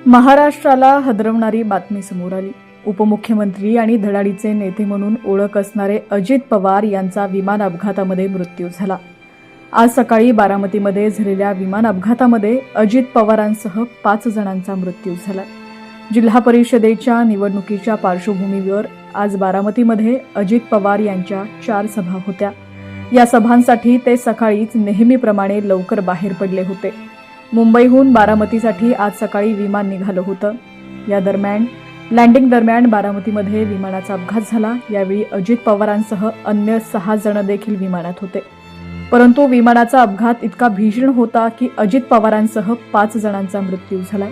महाराष्ट्राला हादरवणारी बातमी समोर आली। उपमुख्यमंत्री आणि धडाडीचे नेते म्हणून ओळख असणारे अजित पवार यांचा विमान अपघातामध्ये मृत्यू झाला। आज सकाळी बारामतीमध्ये झालेल्या विमान अपघातामध्ये अजित पवारांसह 5 जणांचा मृत्यू झाला। जिल्हा परिषदेच्या निवडणुकीच्या पार्श्वभूमीवर आज बारामतीमध्ये अजित पवार यांच्या 4 सभा होत्या। या सभांसाठी ते सकाळीच नेहमीप्रमाणे लवकर बाहेर पडले होते। मुंबईहून बारामतीसाठी आज सकाळी विमान निघालं होतं। या दरम्यान लँडिंग दरम्यान बारामतीमध्ये विमानाचा अपघात झाला। यावेळी अजित पवारांसह अन्य 6 जण देखील विमानात होते, परंतु विमानाचा अपघात इतका भीषण होता की अजित पवारांसह 5 जणांचा मृत्यू झाला।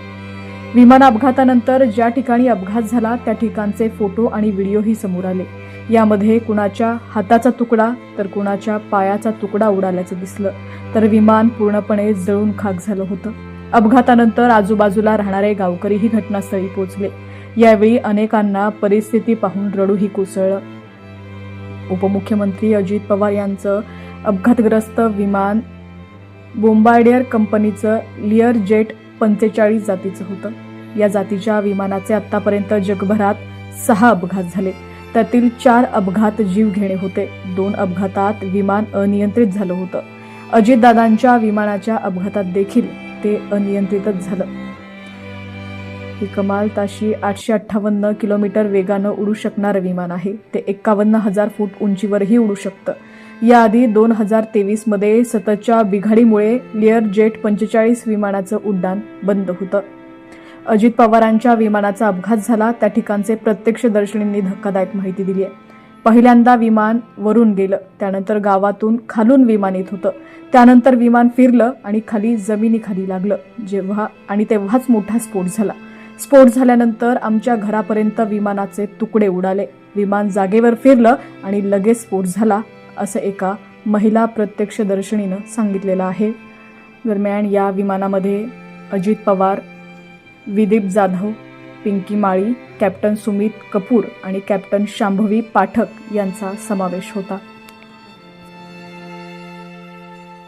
विमान अपघातानंतर ज्या ठिकाणी अपघात झाला त्या ठिकाणचे फोटो आणि व्हिडिओही समोर आले। यामध्ये कुणाच्या हाताचा तुकडा तर कुणाच्या पायाचा तुकडा उडाल्याचं दिसलं, तर विमान पूर्णपणे जळून खाक झालं होतं। अपघातानंतर आजूबाजूला राहणारे गावकरीही घटनास्थळी पोहोचले। यावेळी अनेकांना परिस्थिती पाहून रडूही कोसळलं। उपमुख्यमंत्री अजित पवार यांचं अपघातग्रस्त विमान बोम्बार्डियर कंपनीचं लियर जेट 45 जातीचं होतं। या जातीच्या विमानाचे आतापर्यंत जगभरात 6 अपघात झाले, त्यातील 4 अपघात जीवघेणे होते। 2 अपघातात विमान अनियंत्रित झालं होतं। अजितदादांच्या विमानाच्या अपघातात देखील ते अनियंत्रितच झालं। हे कमाल ताशी 858 किलोमीटर वेगानं उडू शकणारं विमान आहे। ते 51,000 फूट उंचीवरही उडू शकतं। याआधी 2023 मध्ये सततच्या बिघाडीमुळे लियर जेट 45 विमानाचं उड्डाण बंद होतं। अजित पवारांच्या विमानाचा अपघात झाला त्या ठिकाणचे प्रत्यक्षदर्शींनी धक्कादायक माहिती दिली आहे। पहिल्यांदा विमान वरून गेलं, त्यानंतर गावातून खालून विमान येत होतं, त्यानंतर विमान फिरलं आणि खाली जमिनीखाली लागलं। तेव्हाच मोठा स्फोट झाला। स्फोट झाल्यानंतर आमच्या घरापर्यंत विमानाचे तुकडे उडाले। विमान जागेवर फिरलं आणि लगेच स्फोट झाला, असं एका महिला प्रत्यक्षदर्शीनं सांगितलेलं आहे। दरम्यान या विमानामध्ये अजित पवार, विदीप जाधव, पिंकी माळी, कॅप्टन सुमित कपूर आणि कॅप्टन शांभवी पाठक यांचा समावेश होता।